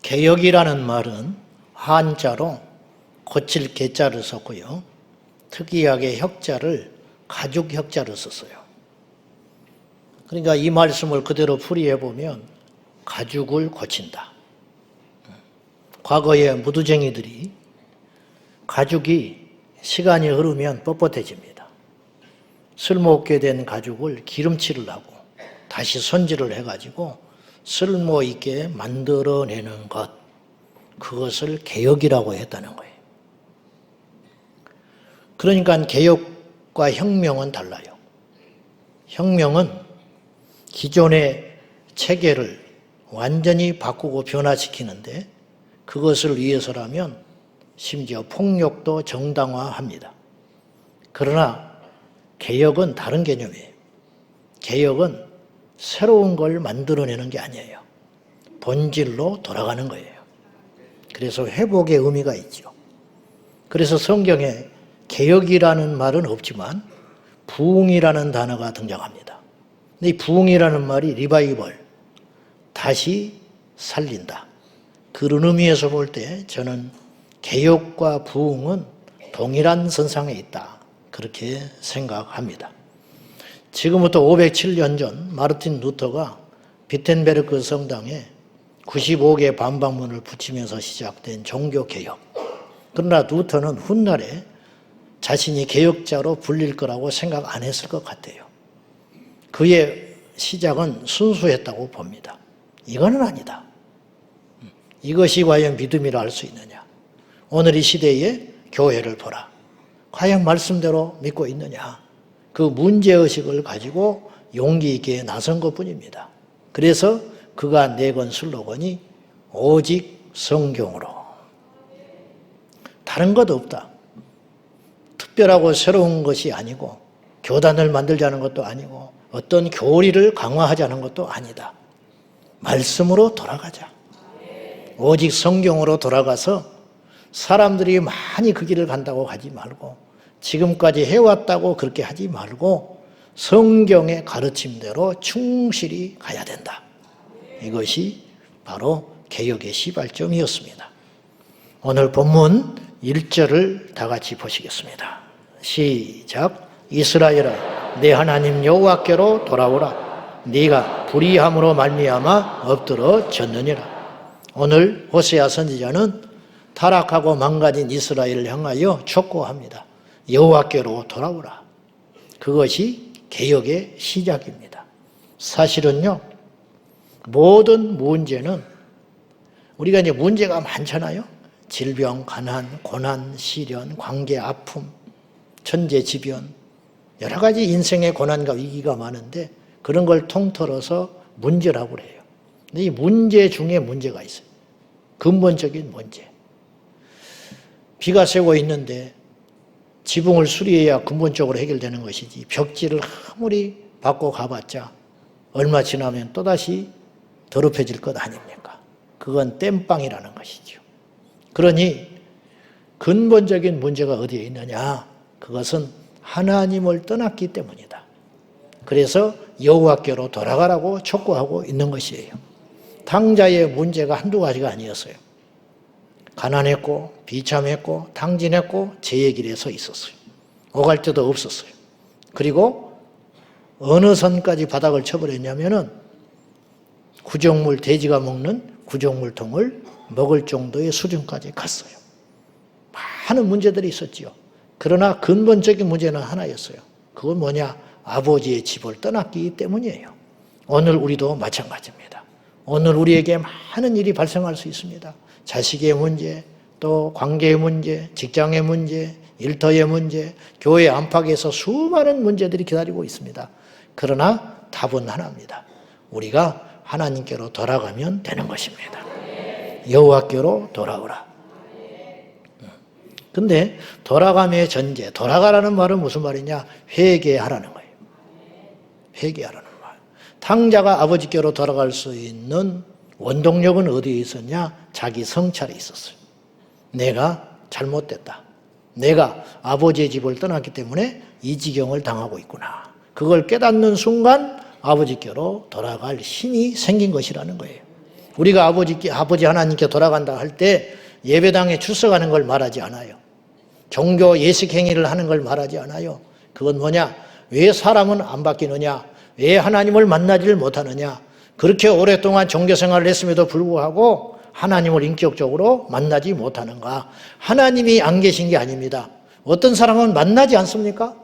개혁이라는 말은 한자로 고칠 개자를 썼고요. 특이하게 혁자를 가죽 혁자를 썼어요. 그러니까 이 말씀을 그대로 풀이해 보면 가죽을 고친다. 과거에 무두쟁이들이 가죽이 시간이 흐르면 뻣뻣해집니다. 쓸모없게 된 가죽을 기름칠을 하고 다시 손질을 해가지고 쓸모있게 만들어내는 것, 그것을 개혁이라고 했다는 거예요. 그러니까 개혁과 혁명은 달라요. 혁명은 기존의 체계를 완전히 바꾸고 변화시키는데 그것을 위해서라면 심지어 폭력도 정당화합니다. 그러나 개혁은 다른 개념이에요. 개혁은 새로운 걸 만들어내는 게 아니에요. 본질로 돌아가는 거예요. 그래서 회복의 의미가 있죠. 그래서 성경에 개혁이라는 말은 없지만 부흥이라는 단어가 등장합니다. 근데 이 부흥이라는 말이 리바이벌, 다시 살린다. 그런 의미에서 볼 때 저는 개혁과 부흥은 동일한 선상에 있다. 그렇게 생각합니다. 지금부터 507년 전 마르틴 루터가 비텐베르크 성당에 95개 반박문을 붙이면서 시작된 종교개혁. 그러나 루터는 훗날에 자신이 개혁자로 불릴 거라고 생각 안 했을 것 같아요. 그의 시작은 순수했다고 봅니다. 이거는 아니다. 이것이 과연 믿음이라 할 수 있느냐. 오늘 이 시대에 교회를 보라. 과연 말씀대로 믿고 있느냐. 그 문제의식을 가지고 용기 있게 나선 것뿐입니다. 그래서 그가 내건 슬로건이 오직 성경으로. 다른 것 없다. 특별하고 새로운 것이 아니고 교단을 만들자는 것도 아니고 어떤 교리를 강화하자는 것도 아니다. 말씀으로 돌아가자. 오직 성경으로 돌아가서 사람들이 많이 그 길을 간다고 하지 말고 지금까지 해왔다고 그렇게 하지 말고 성경의 가르침대로 충실히 가야 된다. 이것이 바로 개혁의 시발점이었습니다. 오늘 본문 1절을 다 같이 보시겠습니다. 시작. 이스라엘아, 내 하나님 여호와께로 돌아오라. 네가 불의함으로 말미암아 엎드러졌느니라. 오늘 호세아 선지자는 타락하고 망가진 이스라엘을 향하여 촉구합니다. 여호와께로 돌아오라. 그것이 개혁의 시작입니다. 사실은요, 모든 문제는 우리가 이제 문제가 많잖아요. 질병, 가난, 고난, 시련, 관계, 아픔, 천재지변, 여러 가지 인생의 고난과 위기가 많은데 그런 걸 통틀어서 문제라고 그래요. 근데 이 문제 중에 문제가 있어요. 근본적인 문제. 비가 새고 있는데 지붕을 수리해야 근본적으로 해결되는 것이지 벽지를 아무리 바꿔 가봤자 얼마 지나면 또다시 더럽혀질 것 아닙니까? 그건 땜빵이라는 것이죠. 그러니 근본적인 문제가 어디에 있느냐? 그것은 하나님을 떠났기 때문이다. 그래서 여호와께로 돌아가라고 촉구하고 있는 것이에요. 당자의 문제가 한두 가지가 아니었어요. 가난했고 비참했고 탕진했고 죄의 길에 서 있었어요. 오갈 데도 없었어요. 그리고 어느 선까지 바닥을 쳐버렸냐면은 구정물, 돼지가 먹는 구정물통을 먹을 정도의 수준까지 갔어요. 많은 문제들이 있었지요. 그러나 근본적인 문제는 하나였어요. 그건 뭐냐? 아버지의 집을 떠났기 때문이에요. 오늘 우리도 마찬가지입니다. 오늘 우리에게 많은 일이 발생할 수 있습니다. 자식의 문제, 또 관계의 문제, 직장의 문제, 일터의 문제, 교회 안팎에서 수많은 문제들이 기다리고 있습니다. 그러나 답은 하나입니다. 우리가 하나님께로 돌아가면 되는 것입니다. 여호와께로 돌아오라. 근데 돌아감의 전제, 돌아가라는 말은 무슨 말이냐? 회개하라는 거예요. 회개하라는 말. 탕자가 아버지께로 돌아갈 수 있는 원동력은 어디에 있었냐? 자기 성찰에 있었어요. 내가 잘못됐다. 내가 아버지의 집을 떠났기 때문에 이 지경을 당하고 있구나. 그걸 깨닫는 순간 아버지께로 돌아갈 힘이 생긴 것이라는 거예요. 우리가 아버지 하나님께 돌아간다 할 때 예배당에 출석하는 걸 말하지 않아요. 종교 예식 행위를 하는 걸 말하지 않아요. 그건 뭐냐? 왜 사람은 안 바뀌느냐? 왜 하나님을 만나지를 못하느냐? 그렇게 오랫동안 종교 생활을 했음에도 불구하고 하나님을 인격적으로 만나지 못하는가? 하나님이 안 계신 게 아닙니다. 어떤 사람은 만나지 않습니까?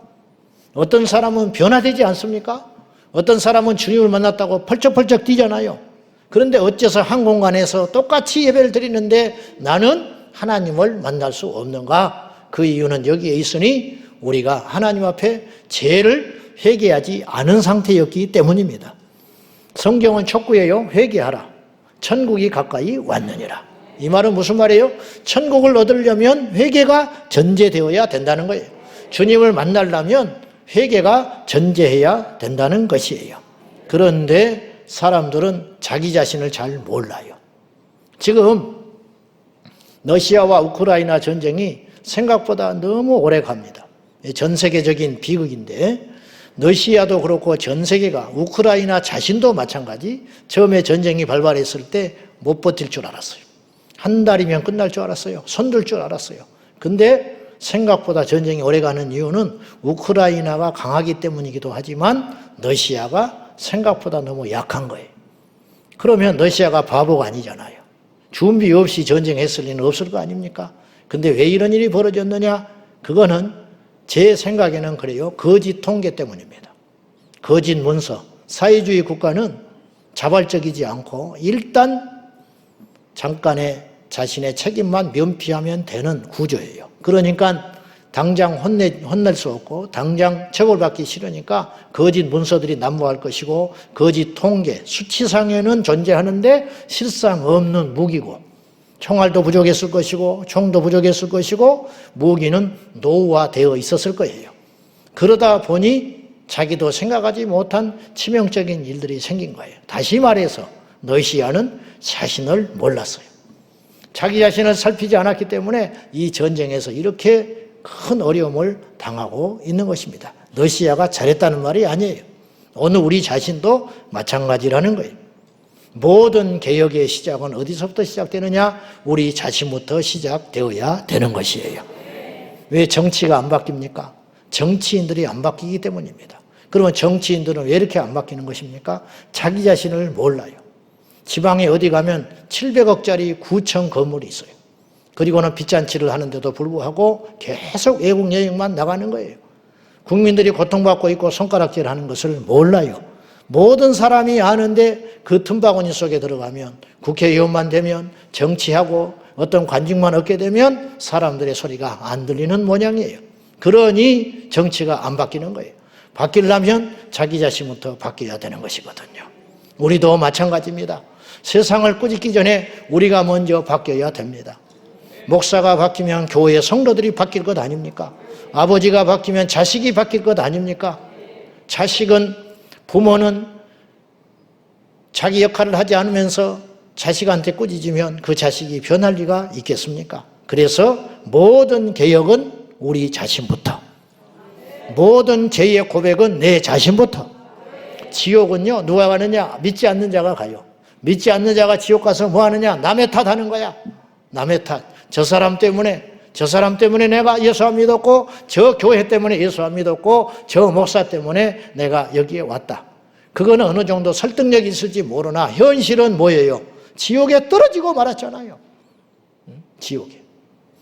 어떤 사람은 변화되지 않습니까? 어떤 사람은 주님을 만났다고 펄쩍펄쩍 뛰잖아요. 그런데 어째서 한 공간에서 똑같이 예배를 드리는데 나는 하나님을 만날 수 없는가? 그 이유는 여기에 있으니 우리가 하나님 앞에 죄를 회개하지 않은 상태였기 때문입니다. 성경은 촉구예요. 회개하라. 천국이 가까이 왔느니라. 이 말은 무슨 말이에요? 천국을 얻으려면 회개가 전제되어야 된다는 거예요. 주님을 만나려면 회개가 전제해야 된다는 것이에요. 그런데 사람들은 자기 자신을 잘 몰라요. 지금 러시아와 우크라이나 전쟁이 생각보다 너무 오래 갑니다. 전 세계적인 비극인데 러시아도 그렇고 전 세계가 우크라이나 자신도 마찬가지 처음에 전쟁이 발발했을 때 못 버틸 줄 알았어요. 한 달이면 끝날 줄 알았어요. 손들 줄 알았어요. 근데 생각보다 전쟁이 오래가는 이유는 우크라이나가 강하기 때문이기도 하지만 러시아가 생각보다 너무 약한 거예요. 그러면 러시아가 바보가 아니잖아요. 준비 없이 전쟁했을 리는 없을 거 아닙니까? 근데 왜 이런 일이 벌어졌느냐? 그거는 제 생각에는 그래요. 거짓 통계 때문입니다. 거짓 문서. 사회주의 국가는 자발적이지 않고 일단 잠깐의 자신의 책임만 면피하면 되는 구조예요. 그러니까 당장 혼낼 수 없고 당장 처벌받기 싫으니까 거짓 문서들이 난무할 것이고 거짓 통계, 수치상에는 존재하는데 실상 없는 무기고 총알도 부족했을 것이고 총도 부족했을 것이고 무기는 노후화되어 있었을 거예요. 그러다 보니 자기도 생각하지 못한 치명적인 일들이 생긴 거예요. 다시 말해서 러시아는 자신을 몰랐어요. 자기 자신을 살피지 않았기 때문에 이 전쟁에서 이렇게 큰 어려움을 당하고 있는 것입니다. 러시아가 잘했다는 말이 아니에요. 오늘 우리 자신도 마찬가지라는 거예요. 모든 개혁의 시작은 어디서부터 시작되느냐? 우리 자신부터 시작되어야 되는 것이에요. 왜 정치가 안 바뀝니까? 정치인들이 안 바뀌기 때문입니다. 그러면 정치인들은 왜 이렇게 안 바뀌는 것입니까? 자기 자신을 몰라요. 지방에 어디 가면 700억짜리 구청 건물이 있어요. 그리고는 빚잔치를 하는데도 불구하고 계속 외국 여행만 나가는 거예요. 국민들이 고통받고 있고 손가락질 하는 것을 몰라요. 모든 사람이 아는데 그 틈바구니 속에 들어가면 국회의원만 되면 정치하고 어떤 관직만 얻게 되면 사람들의 소리가 안 들리는 모양이에요. 그러니 정치가 안 바뀌는 거예요. 바뀌려면 자기 자신부터 바뀌어야 되는 것이거든요. 우리도 마찬가지입니다. 세상을 꾸짖기 전에 우리가 먼저 바뀌어야 됩니다. 목사가 바뀌면 교회 성도들이 바뀔 것 아닙니까? 아버지가 바뀌면 자식이 바뀔 것 아닙니까? 자식은, 부모는 자기 역할을 하지 않으면서 자식한테 꾸짖으면 그 자식이 변할 리가 있겠습니까? 그래서 모든 개혁은 우리 자신부터, 모든 죄의 고백은 내 자신부터. 지옥은요, 누가 가느냐? 믿지 않는 자가 가요. 믿지 않는 자가 지옥 가서 뭐 하느냐? 남의 탓하는 거야. 남의 탓. 저 사람 때문에 내가 예수 안 믿었고, 저 교회 때문에 예수 안 믿었고, 저 목사 때문에 내가 여기에 왔다. 그거는 어느 정도 설득력이 있을지 모르나 현실은 뭐예요? 지옥에 떨어지고 말았잖아요.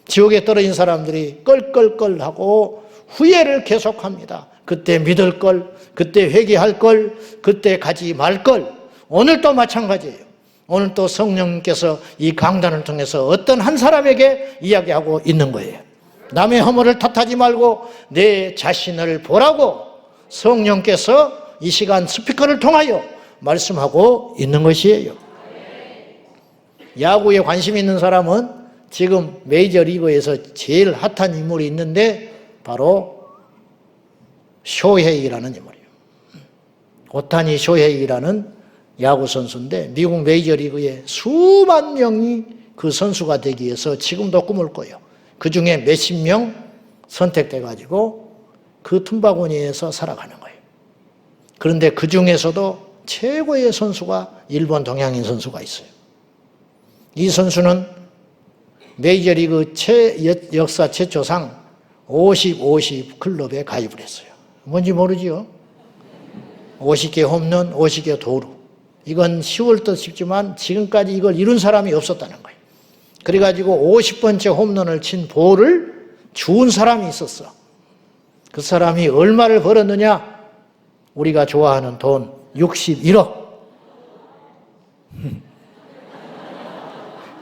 지옥에 떨어진 사람들이 껄껄껄하고 후회를 계속합니다. 그때 믿을 걸, 그때 회개할 걸, 그때 가지 말 걸. 오늘도 마찬가지예요. 오늘 또 성령님께서 이 강단을 통해서 어떤 한 사람에게 이야기하고 있는 거예요. 남의 허물을 탓하지 말고 내 자신을 보라고 성령께서 이 시간 스피커를 통하여 말씀하고 있는 것이에요. 야구에 관심 있는 사람은 지금 메이저리그에서 제일 핫한 인물이 있는데 바로 쇼헤이라는 인물이에요. 오타니 쇼헤이라는 야구 선수인데 미국 메이저리그에 수만 명이 그 선수가 되기 위해서 지금도 꿈을 꿔요. 그 중에 몇십 명 선택돼 가지고 그 틈바구니에서 살아가는 거예요. 그런데 그 중에서도 최고의 선수가 일본 동양인 선수가 있어요. 이 선수는 메이저리그 역사 최초상 50 클럽에 가입을 했어요. 뭔지 모르지요? 50개 홈런, 50개 도루. 이건 쉬울 듯 싶지만 지금까지 이걸 이룬 사람이 없었다는 거예요. 그래가지고 50번째 홈런을 친 볼을 주운 사람이 있었어. 그 사람이 얼마를 벌었느냐? 우리가 좋아하는 돈 61억.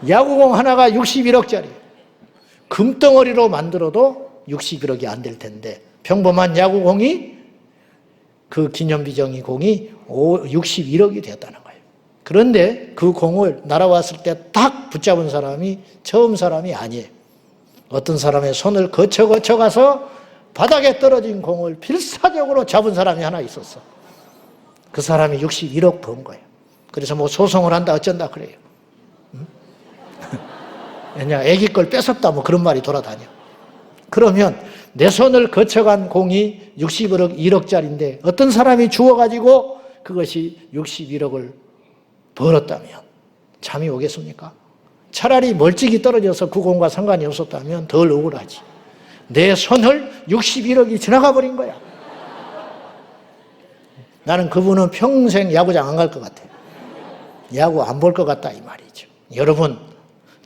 야구공 하나가 61억짜리. 금덩어리로 만들어도 61억이 안 될 텐데 평범한 야구공이 그 기념비정의 공이 61억이 되었다는 거예요. 그런데 그 공을 날아왔을 때 딱 붙잡은 사람이 처음 사람이 아니에요. 어떤 사람의 손을 거쳐 가서 바닥에 떨어진 공을 필사적으로 잡은 사람이 하나 있었어. 그 사람이 61억 번 거예요. 그래서 뭐 소송을 한다 어쩐다 그래요. 응? 왜냐 애기 걸 뺏었다 뭐 그런 말이 돌아다녀. 그러면 내 손을 거쳐간 공이 61억짜리인데 어떤 사람이 주워가지고 그것이 61억을 벌었다면 잠이 오겠습니까? 차라리 멀찍이 떨어져서 그 공과 상관이 없었다면 덜 억울하지. 내 손을 61억이 지나가 버린 거야. 나는 그분은 평생 야구장 안 갈 것 같아. 야구 안 볼 것 같다 이 말이죠. 여러분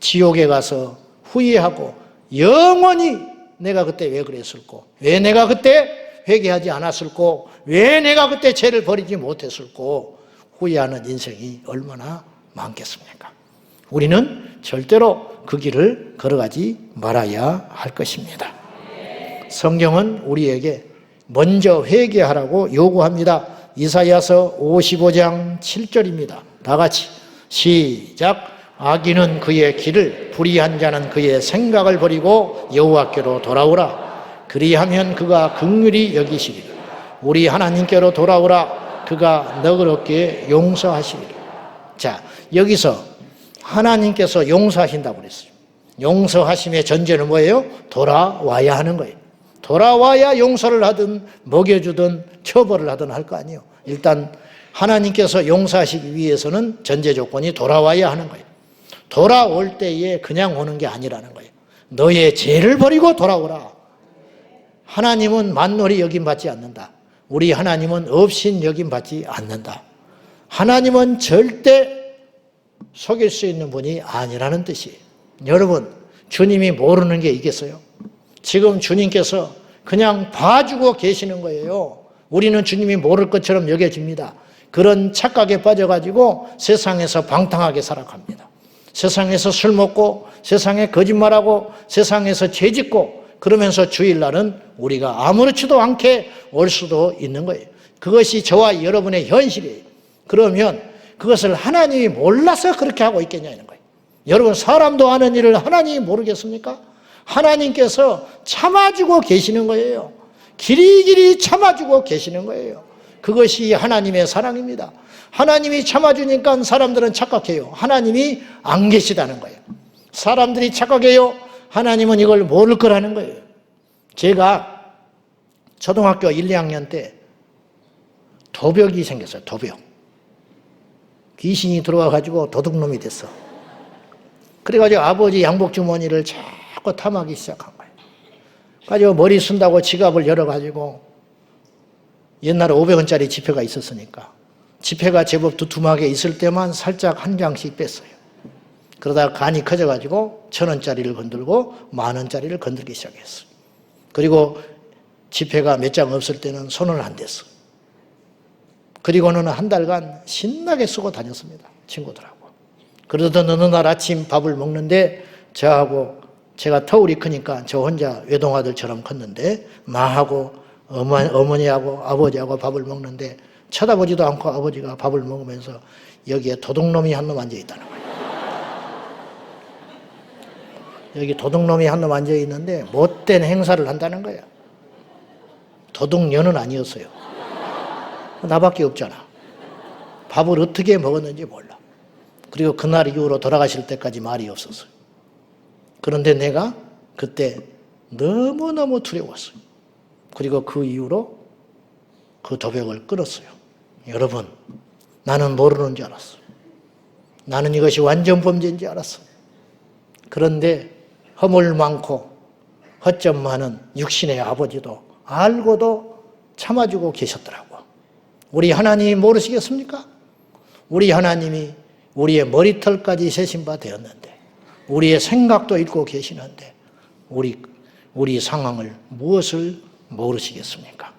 지옥에 가서 후회하고 영원히 내가 그때 왜 그랬을꼬? 왜 내가 그때 회개하지 않았을꼬? 왜 내가 그때 죄를 버리지 못했을꼬? 후회하는 인생이 얼마나 많겠습니까? 우리는 절대로 그 길을 걸어가지 말아야 할 것입니다. 성경은 우리에게 먼저 회개하라고 요구합니다. 이사야서 55장 7절입니다. 다 같이 시작. 악인은 그의 길을, 불의한 자는 그의 생각을 버리고 여호와께로 돌아오라. 그리하면 그가 긍휼히 여기시리라. 우리 하나님께로 돌아오라. 그가 너그럽게 용서하시리라. 자, 여기서 하나님께서 용서하신다고 그랬어요. 용서하심의 전제는 뭐예요? 돌아와야 하는 거예요. 돌아와야 용서를 하든 먹여주든 처벌을 하든 할 거 아니에요. 일단 하나님께서 용서하시기 위해서는 전제 조건이 돌아와야 하는 거예요. 돌아올 때에 그냥 오는 게 아니라는 거예요. 너의 죄를 버리고 돌아오라. 하나님은 만놀이 여김받지 않는다. 우리 하나님은 업신 여김받지 않는다. 하나님은 절대 속일 수 있는 분이 아니라는 뜻이에요. 여러분, 주님이 모르는 게 있겠어요? 지금 주님께서 그냥 봐주고 계시는 거예요. 우리는 주님이 모를 것처럼 여겨집니다. 그런 착각에 빠져가지고 세상에서 방탕하게 살아갑니다. 세상에서 술 먹고 세상에 거짓말하고 세상에서 죄짓고 그러면서 주일날은 우리가 아무렇지도 않게 올 수도 있는 거예요. 그것이 저와 여러분의 현실이에요. 그러면 그것을 하나님이 몰라서 그렇게 하고 있겠냐는 거예요. 여러분 사람도 하는 일을 하나님이 모르겠습니까? 하나님께서 참아주고 계시는 거예요. 길이길이 참아주고 계시는 거예요. 그것이 하나님의 사랑입니다. 하나님이 참아주니까 사람들은 착각해요. 하나님이 안 계시다는 거예요. 사람들이 착각해요. 하나님은 이걸 모를 거라는 거예요. 제가 초등학교 1, 2학년 때 도벽이 생겼어요. 도벽. 귀신이 들어와가지고 도둑놈이 됐어. 그래가지고 아버지 양복 주머니를 자꾸 탐하기 시작한 거예요. 가지고 머리 쓴다고 지갑을 열어가지고 옛날에 500원짜리 지폐가 있었으니까 지폐가 제법 두툼하게 있을 때만 살짝 한 장씩 뺐어요. 그러다가 간이 커져가지고 1,000원짜리를 건들고 10,000원짜리를 건들기 시작했어요. 그리고 지폐가 몇 장 없을 때는 손을 안 댔어. 그리고는 한 달간 신나게 쓰고 다녔습니다. 친구들하고. 그러던 어느 날 아침 밥을 먹는데 저하고 제가 터울이 크니까 저 혼자 외동아들처럼 컸는데 마하고 어머니하고 아버지하고 밥을 먹는데 쳐다보지도 않고 아버지가 밥을 먹으면서 여기에 도둑놈이 한 놈 앉아있다는 거예요. 여기 도둑놈이 한 놈 앉아있는데 못된 행사를 한다는 거예요. 도둑년은 아니었어요. 나밖에 없잖아. 밥을 어떻게 먹었는지 몰라. 그리고 그날 이후로 돌아가실 때까지 말이 없었어요. 그런데 내가 그때 너무너무 두려웠어요. 그리고 그 이후로 그 도벽을 끊었어요. 여러분, 나는 모르는 줄 알았어요. 나는 이것이 완전 범죄인 줄 알았어. 그런데 허물 많고 허점 많은 육신의 아버지도 알고도 참아주고 계셨더라고. 우리 하나님이 모르시겠습니까? 우리 하나님이 우리의 머리털까지 세신 바 되었는데, 우리의 생각도 읽고 계시는데 우리 상황을 무엇을 모르시겠습니까?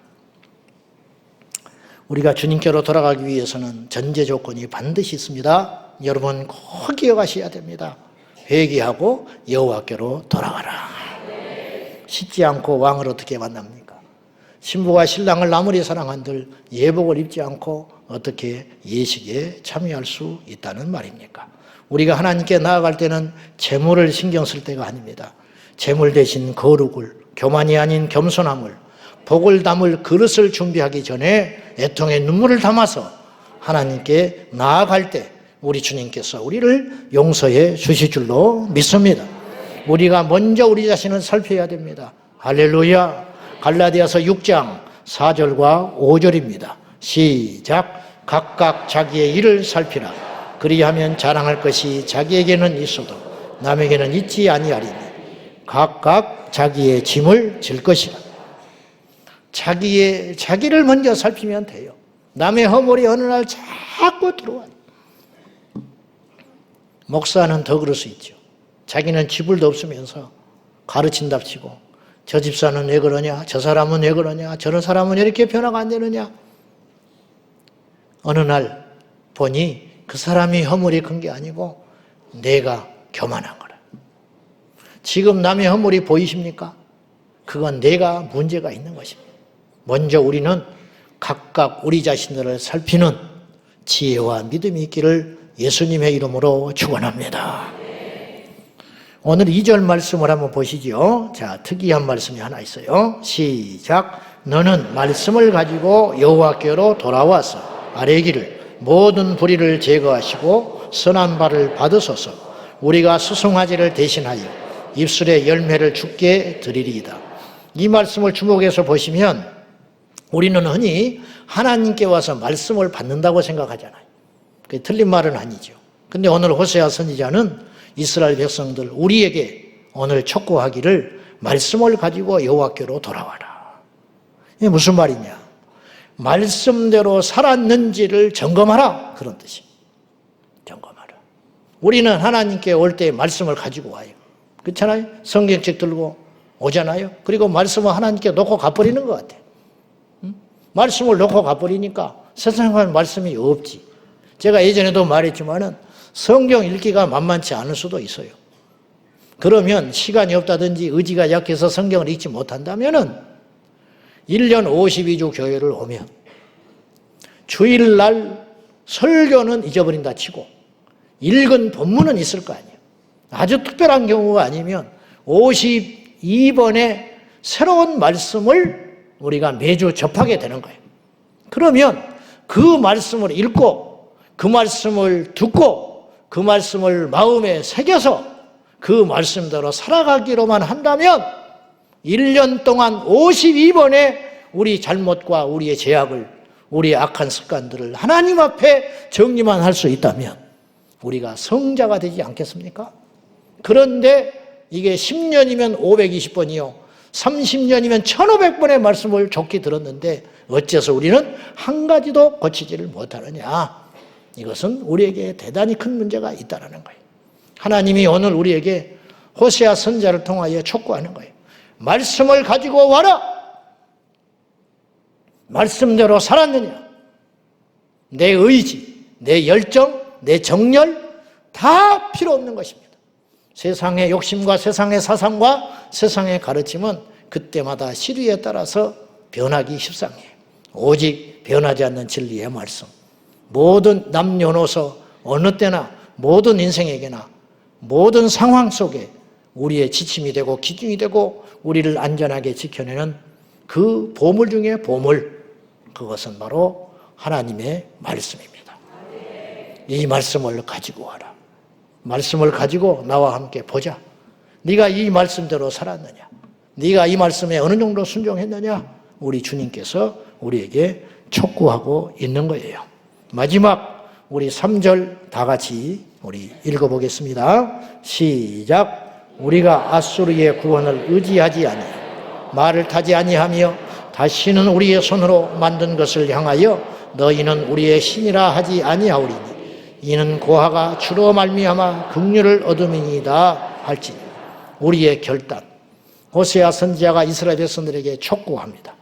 우리가 주님께로 돌아가기 위해서는 전제 조건이 반드시 있습니다. 여러분 꼭 기억하셔야 됩니다. 회개하고 여호와께로 돌아가라. 씻지 않고 왕을 어떻게 만납니까? 신부가 신랑을 아무리 사랑한들 예복을 입지 않고 어떻게 예식에 참여할 수 있다는 말입니까? 우리가 하나님께 나아갈 때는 재물을 신경 쓸 때가 아닙니다. 재물 대신 거룩을, 교만이 아닌 겸손함을, 복을 담을 그릇을 준비하기 전에 애통의 눈물을 담아서 하나님께 나아갈 때 우리 주님께서 우리를 용서해 주실 줄로 믿습니다. 우리가 먼저 우리 자신을 살펴야 됩니다. 할렐루야. 갈라디아서 6장 4절과 5절입니다. 시작. 각각 자기의 일을 살피라. 그리하면 자랑할 것이 자기에게는 있어도 남에게는 있지 아니하리니 각각 자기의 짐을 질 것이라. 자기를 먼저 살피면 돼요. 남의 허물이 어느 날 자꾸 들어와요. 목사는 더 그럴 수 있죠. 자기는 지불도 없으면서 가르친답시고 저 집사는 왜 그러냐, 저 사람은 왜 그러냐, 저런 사람은 왜 이렇게 변화가 안 되느냐. 어느 날 보니 그 사람이 허물이 큰 게 아니고 내가 교만한 거라. 지금 남의 허물이 보이십니까? 그건 내가 문제가 있는 것입니다. 먼저 우리는 각각 우리 자신들을 살피는 지혜와 믿음이 있기를 예수님의 이름으로 축원합니다. 오늘 2절 말씀을 한번 보시죠. 자, 특이한 말씀이 하나 있어요. 시작. 너는 말씀을 가지고 여호와께로 돌아와서 아뢰기를 모든 불의를 제거하시고 선한 바를 받으소서. 우리가 수송아지를 대신하여 입술의 열매를 주께 드리리이다. 이 말씀을 주목해서 보시면 우리는 흔히 하나님께 와서 말씀을 받는다고 생각하잖아요. 그게 틀린 말은 아니죠. 근데 오늘 호세아 선지자는 이스라엘 백성들 우리에게 오늘 촉구하기를 말씀을 가지고 여호와께로 돌아와라. 이게 무슨 말이냐? 말씀대로 살았는지를 점검하라. 그런 뜻입니다. 점검하라. 우리는 하나님께 올 때 말씀을 가지고 와요. 그렇잖아요? 성경책 들고 오잖아요. 그리고 말씀을 하나님께 놓고 가버리는 것 같아요. 말씀을 놓고 가버리니까 세상에 말씀이 없지. 제가 예전에도 말했지만은 성경 읽기가 만만치 않을 수도 있어요. 그러면 시간이 없다든지 의지가 약해서 성경을 읽지 못한다면은 1년 52주 교회를 오면 주일날 설교는 잊어버린다 치고 읽은 본문은 있을 거 아니에요. 아주 특별한 경우가 아니면 52번의 새로운 말씀을 우리가 매주 접하게 되는 거예요. 그러면 그 말씀을 읽고 그 말씀을 듣고 그 말씀을 마음에 새겨서 그 말씀대로 살아가기로만 한다면 1년 동안 52번의 우리 잘못과 우리의 죄악을, 우리의 악한 습관들을 하나님 앞에 정리만 할 수 있다면 우리가 성자가 되지 않겠습니까? 그런데 이게 10년이면 520번이요. 30년이면 1500번의 말씀을 좋게 들었는데 어째서 우리는 한 가지도 고치지를 못하느냐. 이것은 우리에게 대단히 큰 문제가 있다는 거예요. 하나님이 오늘 우리에게 호세아 선지자를 통하여 촉구하는 거예요. 말씀을 가지고 와라. 말씀대로 살았느냐. 내 의지, 내 열정, 내 정열 다 필요 없는 것입니다. 세상의 욕심과 세상의 사상과 세상의 가르침은 그때마다 시류에 따라서 변하기 십상해요. 오직 변하지 않는 진리의 말씀. 모든 남녀노소 어느 때나 모든 인생에게나 모든 상황 속에 우리의 지침이 되고 기준이 되고 우리를 안전하게 지켜내는 그 보물 중에 보물, 그것은 바로 하나님의 말씀입니다. 이 말씀을 가지고 와라. 말씀을 가지고 나와 함께 보자. 네가 이 말씀대로 살았느냐? 네가 이 말씀에 어느 정도 순종했느냐? 우리 주님께서 우리에게 촉구하고 있는 거예요. 마지막 우리 3절 다 같이 우리 읽어보겠습니다. 시작. 우리가 앗수르의 구원을 의지하지 아니하며 말을 타지 아니하며 다시는 우리의 손으로 만든 것을 향하여 너희는 우리의 신이라 하지 아니하오리니 이는 고아가 주로 말미암아 긍휼을 얻음이니이다 할지니. 우리의 결단. 호세아 선지자가 이스라엘 백성들에게 촉구합니다.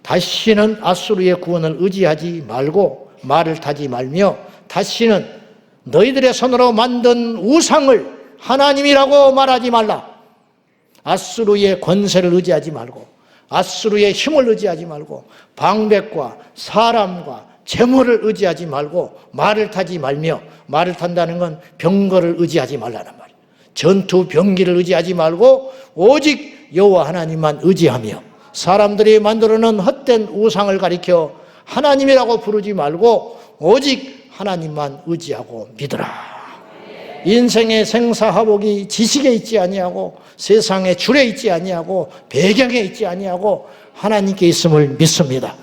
다시는 앗수르의 구원을 의지하지 말고 말을 타지 말며 다시는 너희들의 손으로 만든 우상을 하나님이라고 말하지 말라. 앗수르의 권세를 의지하지 말고 앗수르의 힘을 의지하지 말고 방백과 사람과 재물을 의지하지 말고 말을 타지 말며, 말을 탄다는 건 병거를 의지하지 말라는 말이에요. 전투 병기를 의지하지 말고 오직 여호와 하나님만 의지하며 사람들이 만들어놓은 헛된 우상을 가리켜 하나님이라고 부르지 말고 오직 하나님만 의지하고 믿으라. 인생의 생사화복이 지식에 있지 아니하고 세상의 줄에 있지 아니하고 배경에 있지 아니하고 하나님께 있음을 믿습니다.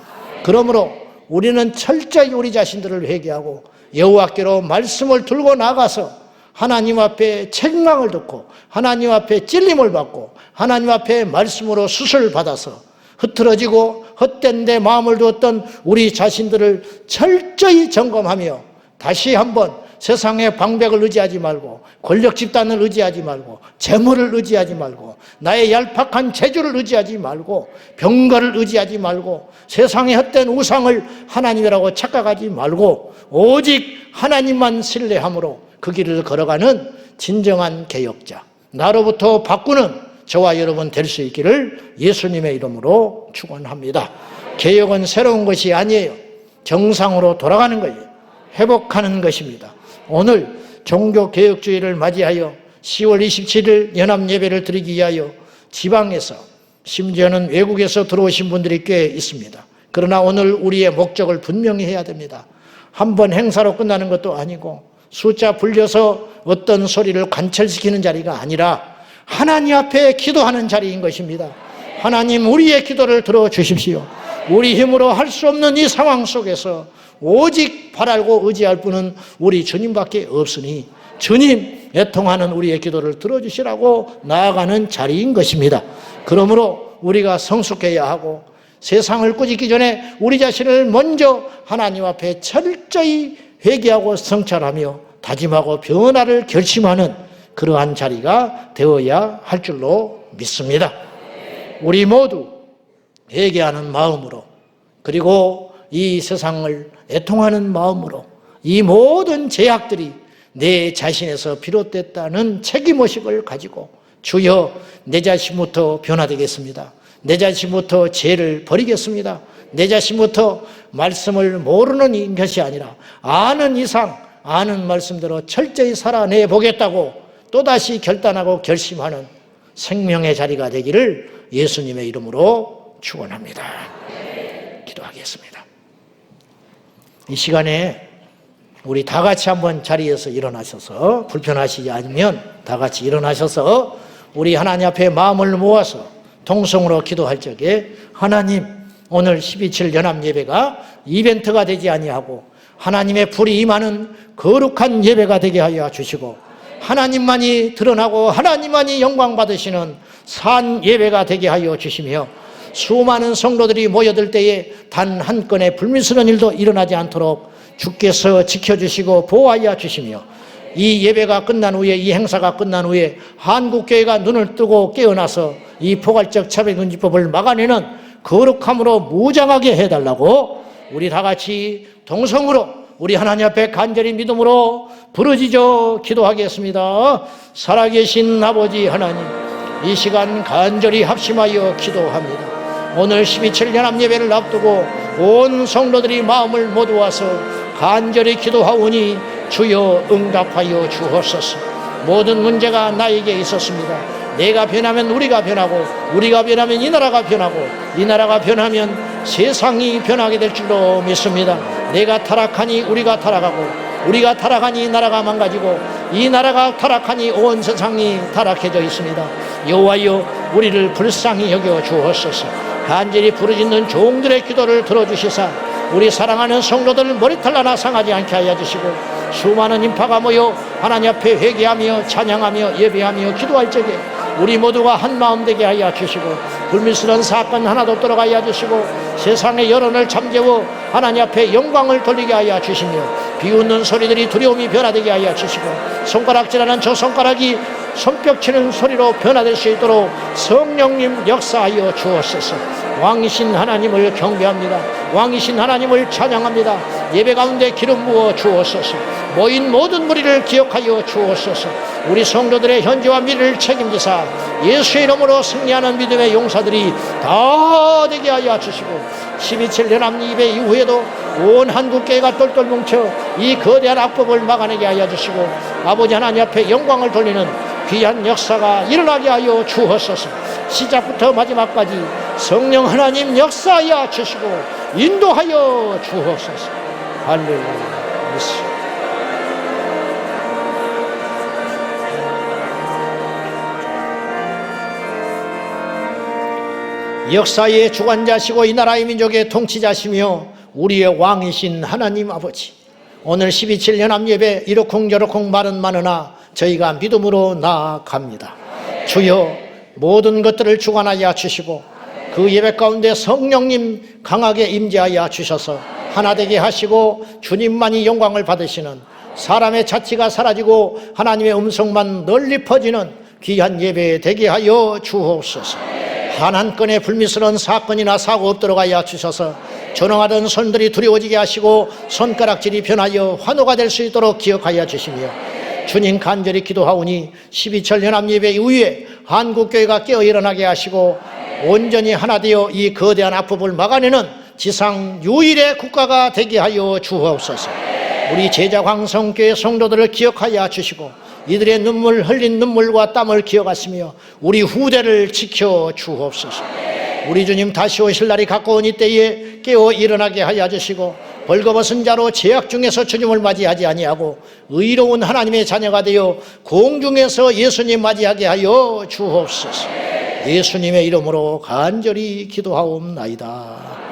그러므로 우리는 철저히 우리 자신들을 회개하고 여호와께로 말씀을 들고 나가서 하나님 앞에 책망을 듣고 하나님 앞에 찔림을 받고 하나님 앞에 말씀으로 수술을 받아서 흐트러지고 헛된 데 마음을 두었던 우리 자신들을 철저히 점검하며 다시 한번 세상의 방백을 의지하지 말고 권력 집단을 의지하지 말고 재물을 의지하지 말고 나의 얄팍한 재주를 의지하지 말고 병거를 의지하지 말고 세상의 헛된 우상을 하나님이라고 착각하지 말고 오직 하나님만 신뢰함으로 그 길을 걸어가는 진정한 개혁자, 나로부터 바꾸는 저와 여러분 될 수 있기를 예수님의 이름으로 축원합니다. 개혁은 새로운 것이 아니에요. 정상으로 돌아가는 거예요. 회복하는 것입니다. 오늘 종교개혁주의를 맞이하여 10월 27일 연합예배를 드리기 위하여 지방에서 심지어는 외국에서 들어오신 분들이 꽤 있습니다. 그러나 오늘 우리의 목적을 분명히 해야 됩니다. 한 번 행사로 끝나는 것도 아니고 숫자 불려서 어떤 소리를 관철시키는 자리가 아니라 하나님 앞에 기도하는 자리인 것입니다. 하나님, 우리의 기도를 들어주십시오. 우리 힘으로 할 수 없는 이 상황 속에서 오직 바라고 의지할 분은 우리 주님밖에 없으니 주님, 애통하는 우리의 기도를 들어주시라고 나아가는 자리인 것입니다. 그러므로 우리가 성숙해야 하고 세상을 꾸짖기 전에 우리 자신을 먼저 하나님 앞에 철저히 회개하고 성찰하며 다짐하고 변화를 결심하는 그러한 자리가 되어야 할 줄로 믿습니다. 우리 모두 회개하는 마음으로 그리고 이 세상을 애통하는 마음으로 이 모든 죄악들이 내 자신에서 비롯됐다는 책임의식을 가지고 주여 내 자신부터 변화되겠습니다. 내 자신부터 죄를 버리겠습니다. 내 자신부터 말씀을 모르는 것이 아니라 아는 이상 아는 말씀대로 철저히 살아내 보겠다고 또다시 결단하고 결심하는 생명의 자리가 되기를 예수님의 이름으로 축원합니다. 기도하겠습니다. 이 시간에 우리 다 같이 한번 자리에서 일어나셔서, 불편하시지 않으면 다 같이 일어나셔서 우리 하나님 앞에 마음을 모아서 통성으로 기도할 적에 하나님, 오늘 12.7 연합예배가 이벤트가 되지 아니하고 하나님의 불이 임하는 거룩한 예배가 되게 하여 주시고 하나님만이 드러나고 하나님만이 영광 받으시는 산 예배가 되게 하여 주시며 수많은 성도들이 모여들 때에 단 한 건의 불미스러운 일도 일어나지 않도록 주께서 지켜주시고 보호하여 주시며 이 예배가 끝난 후에, 이 행사가 끝난 후에 한국교회가 눈을 뜨고 깨어나서 이 포괄적 차별금지법을 막아내는 거룩함으로 무장하게 해달라고 우리 다 같이 동성으로 우리 하나님 앞에 간절히 믿음으로 부르짖어 기도하겠습니다. 살아계신 아버지 하나님, 이 시간 간절히 합심하여 기도합니다. 오늘 12.7 연합예배를 앞두고 온 성도들이 마음을 모두와서 간절히 기도하오니 주여 응답하여 주옵소서. 모든 문제가 나에게 있었습니다. 내가 변하면 우리가 변하고 우리가 변하면 이 나라가 변하고 이 나라가 변하면 세상이 변하게 될 줄로 믿습니다. 내가 타락하니 우리가 타락하고 우리가 타락하니 나라가 망가지고 이 나라가 타락하니 온 세상이 타락해져 있습니다. 여호와여, 우리를 불쌍히 여겨 주옵소서. 간절히 부르짖는 종들의 기도를 들어주시사 우리 사랑하는 성도들 머리털 하나 상하지 않게 하여 주시고, 수많은 인파가 모여 하나님 앞에 회개하며 찬양하며 예배하며 기도할 적에 우리 모두가 한마음 되게 하여 주시고, 불미스러운 사건 하나도 없도록 하여 주시고, 세상의 여론을 잠재워 하나님 앞에 영광을 돌리게 하여 주시며, 비웃는 소리들이 두려움이 변화되게 하여 주시고, 손가락질하는 저 손가락이 손뼉치는 소리로 변화될 수 있도록 성령님 역사하여 주옵소서. 왕이신 하나님을 경배합니다. 왕이신 하나님을 찬양합니다. 예배 가운데 기름 부어 주옵소서. 모인 모든 무리를 기억하여 주옵소서. 우리 성도들의 현재와 미래를 책임지사 예수의 이름으로 승리하는 믿음의 용사들이 다 되게 하여 주시고, 12.7 연합예배 이후에도 온 한국교회가 똘똘 뭉쳐 이 거대한 악법을 막아내게 하여 주시고, 아버지 하나님 앞에 영광을 돌리는 귀한 역사가 일어나게 하여 주옵소서. 시작부터 마지막까지 성령 하나님 역사하여 주시고 인도하여 주옵소서. 할렐루야. 역사의 주관자시고 이 나라의 민족의 통치자시며 우리의 왕이신 하나님 아버지, 오늘 12.7 연합예배 이러쿵저러쿵 말은 많으나 저희가 믿음으로 나아갑니다. 주여, 모든 것들을 주관하여 주시고 그 예배 가운데 성령님 강하게 임재하여 주셔서 하나 되게 하시고 주님만이 영광을 받으시는, 사람의 자치가 사라지고 하나님의 음성만 널리 퍼지는 귀한 예배 되게 하여 주옵소서. 단 한 건의 불미스러운 사건이나 사고 없도록 하여 주셔서 전능하던 손들이 두려워지게 하시고 손가락질이 변하여 환호가 될 수 있도록 기억하여 주시며, 주님 간절히 기도하오니 12.7 연합예배 이후에 한국교회가 깨어 일어나게 하시고 온전히 하나 되어 이 거대한 악법을 막아내는 지상 유일의 국가가 되게 하여 주옵소서. 우리 제자 광성교회 성도들을 기억하여 주시고 이들의 눈물, 흘린 눈물과 땀을 기억하시며 우리 후대를 지켜 주옵소서. 우리 주님 다시 오실 날이 가까운 이때에 깨어 일어나게 하여 주시고 벌거벗은 자로 죄악 중에서 주님을 맞이하지 아니하고 의로운 하나님의 자녀가 되어 공중에서 예수님 맞이하게 하여 주옵소서. 예수님의 이름으로 간절히 기도하옵나이다.